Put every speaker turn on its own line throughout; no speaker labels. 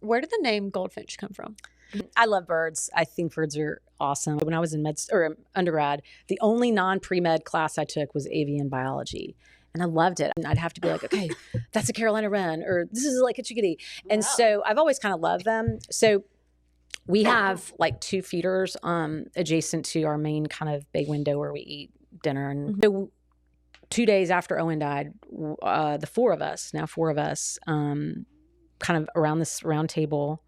Where did the name Goldfinch come from?
I love birds. I think birds are awesome. When I was in undergrad, the only non-pre-med class I took was avian biology. And I loved it. And I'd have to be like, okay, that's a Carolina wren, or this is like a chickadee. And so I've always kind of loved them. So we have like 2 feeders adjacent to our main kind of bay window where we eat dinner. And so 2 days after Owen died, the 4 of us, kind of around this round table,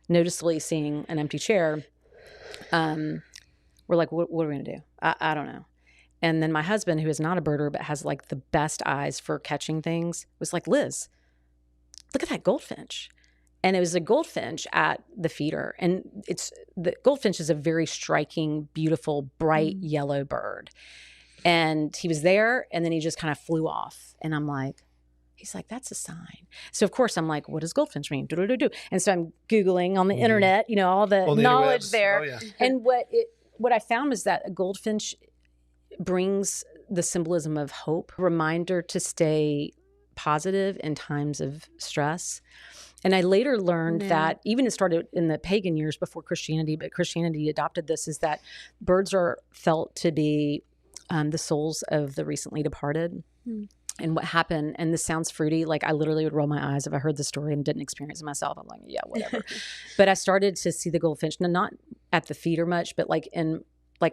noticeably seeing an empty chair, we're like, what are we going to do? I don't know. And then my husband, who is not a birder but has like the best eyes for catching things, was like, Liz, look at that goldfinch. And it was a goldfinch at the feeder. And the goldfinch is a very striking, beautiful, bright yellow bird. And he was there, and then he just kind of flew off. And I'm like, he's like, that's a sign. So of course I'm like, what does goldfinch mean? Do-do-do-do. And so I'm Googling on the internet, all the knowledge there. Oh, yeah. And what I found was that a goldfinch brings the symbolism of hope, reminder to stay positive in times of stress. And I later learned that even it started in the pagan years before Christianity, but Christianity adopted this, is that birds are felt to be the souls of the recently departed. And what happened, and this sounds fruity, like I literally would roll my eyes if I heard the story and didn't experience it myself. I'm like, yeah, whatever. But I started to see the goldfinch, not at the feeder much, but like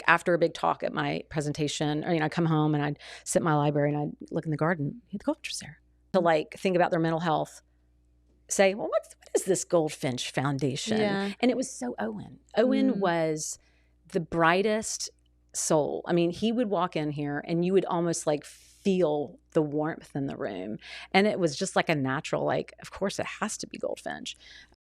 after a big talk at my presentation, or, I come home and I'd sit in my library and I'd look in the garden, the goldfinch was there. To like think about their mental health, say, well, what is this Goldfinch Foundation? Yeah. And it was so Owen. Owen was the brightest soul. I mean, he would walk in here and you would almost like feel the warmth in the room. And it was just like a natural, like, of course it has to be Goldfinch.